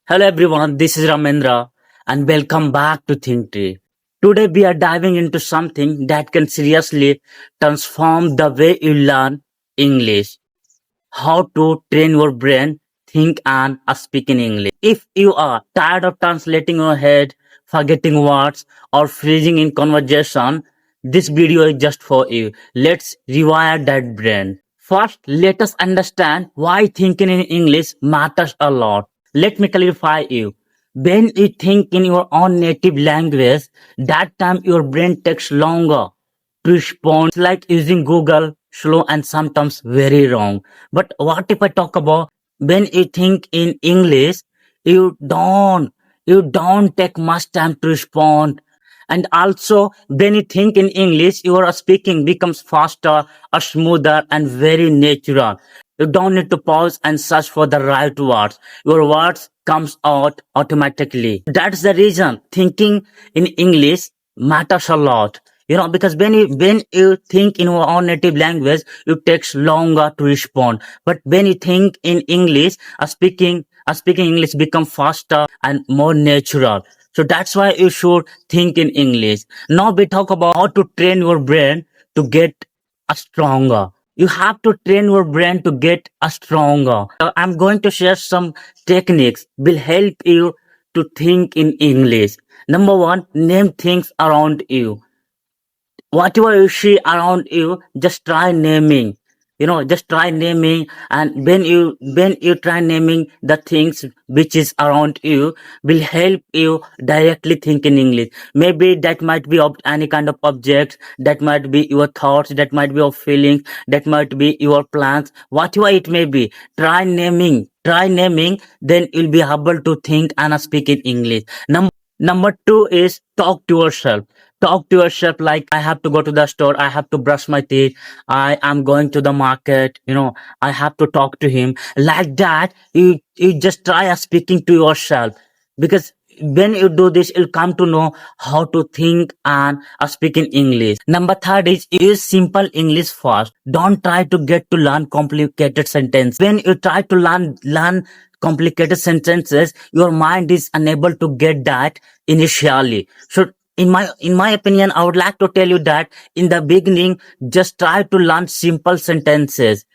Hello everyone, this is Ramendra and welcome back to Think Tree. Today we are diving into something that can seriously transform the way you learn English. How to train your brain, think and speak in English. If you are tired of translating your head, forgetting words or freezing in conversation, this video is just for you. Let's rewire that brain. First, let us understand why thinking in English matters a lot. Let me clarify you. When you think in your own native language, that time your brain takes longer to respond. It's like using Google, slow and sometimes very wrong. But what if I talk about when you think in English, you don't take much time to respond. And also, when you think in English, your speaking becomes faster, or smoother, and very natural. You don't need to pause and search for the right words. Your words comes out automatically. That's the reason thinking in English matters a lot. Because when you think in your own native language, it takes longer to respond. But when you think in English, speaking English become faster and more natural. So that's why you should think in English. Now we talk about how to train your brain to get a stronger. You have to train your brain to get a stronger. I'm going to share some techniques will help you to think in English. Number one, name things around you. Whatever you see around you, just try naming. Just try naming, and when you try naming the things which is around you, will help you directly think in English. Maybe that might be of any kind of objects, that might be your thoughts, that might be your feelings, that might be your plans, whatever it may be. Try naming, then you'll be able to think and speak in English. Number two is talk to yourself. Talk to yourself like, I have to go to the store, I have to brush my teeth, I am going to the market, I have to talk to him. Like that, you just try speaking to yourself. Because when you do this, you'll come to know how to think and speak in English. Number third is use simple English first. Don't try to get to learn complicated sentence. When you try to learn complicated sentences, your mind is unable to get that initially. So in my opinion, I would like to tell you that in the beginning, just try to learn simple sentences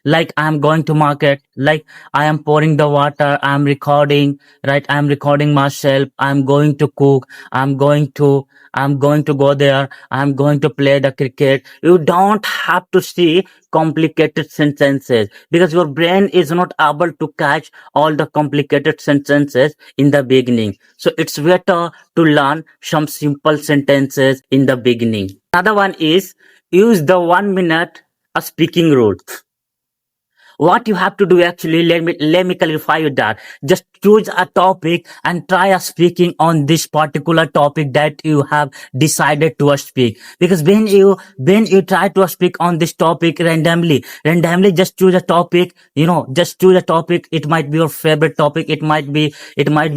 like, I am going to market, like, I am pouring the water, I am recording, right? I am recording myself, I am going to cook, I'm going to go there, I'm going to play the cricket. You don't have to see complicated sentences, because your brain is not able to catch all the complicated sentences in the beginning. So it's better to learn some simple sentences in the beginning. Another one is use the 1 minute a speaking rule. What you have to do, actually, let me clarify you that. Just choose a topic and try speaking on this particular topic that you have decided to speak. Because when you try to speak on this topic randomly, just choose a topic. Just choose a topic. It might be your favorite topic, it might be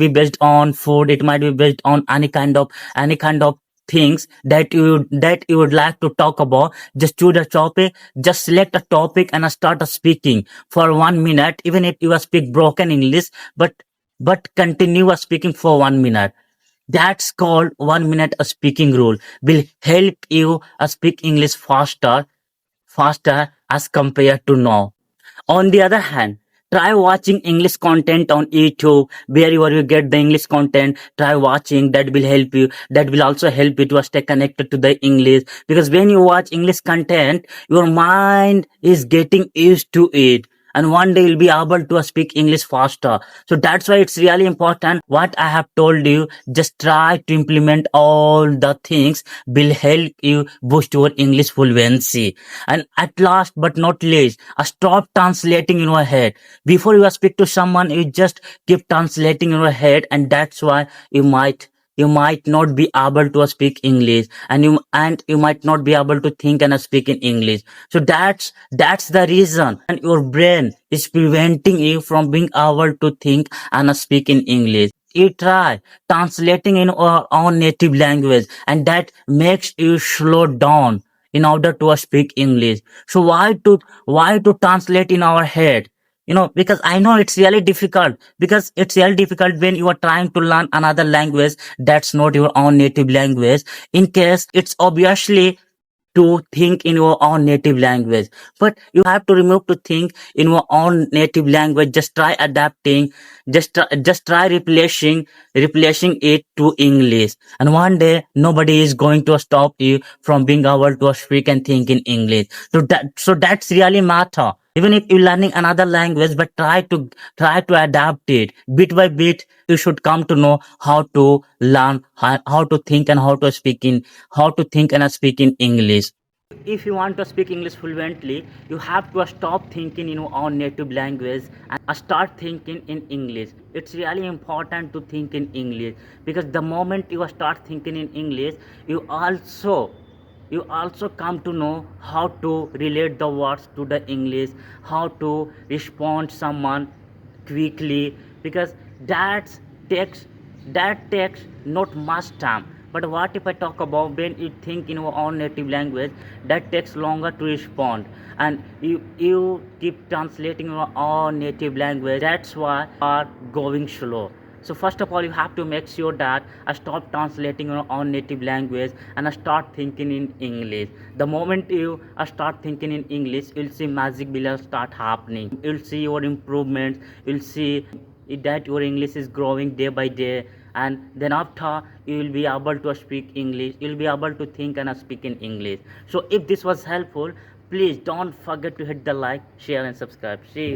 based on food, it might be based on any kind of things that you would like to talk about. Just choose a topic, just select a topic and start speaking for 1 minute, even if you speak broken English, but continue speaking for 1 minute. That's called 1 minute speaking rule. Will help you speak English faster as compared to now. On the other hand, try watching English content on YouTube. Wherever you get the English content, try watching. That will help you. That will also help you to stay connected to the English. Because when you watch English content, your mind is getting used to it. And one day you'll be able to speak English faster. So that's why it's really important what I have told you. Just try to implement all the things will help you boost your English fluency. And at last but not least, stop translating in your head. Before you speak to someone, you just keep translating in your head, and that's why you might not be able to speak English, and you might not be able to think and speak in English. So that's the reason, and your brain is preventing you from being able to think and speak in English. You try translating in our own native language, and that makes you slow down in order to speak English. So why to translate in our head? because I know it's really difficult, because it's really difficult when you are trying to learn another language that's not your own native language. In case it's obviously to think in your own native language, but you have to remove to think in your own native language. Just try adapting, just try replacing it to English, and one day nobody is going to stop you from being able to speak and think in English. So that's really matter. Even if you're learning another language, but try to adapt it bit by bit. You should come to know how to learn, how to think and how to think and speak in English. If you want to speak English fluently, you have to stop thinking in your own native language and start thinking in English. It's really important to think in English, because the moment you start thinking in English, you also come to know how to relate the words to the English, how to respond someone quickly, because that takes that takes not much time. But what if I talk about when you think in your own native language, that takes longer to respond, and you keep translating your own native language. That's why you are going slow. So first of all, you have to make sure that I stop translating your own native language and I start thinking in English. The moment you start thinking in English, you'll see magic will start happening. You'll see your improvements. You'll see that your English is growing day by day, and then after you will be able to speak English. You'll be able to think and speak in English. So if this was helpful, please don't forget to hit the like, share, and subscribe. See you.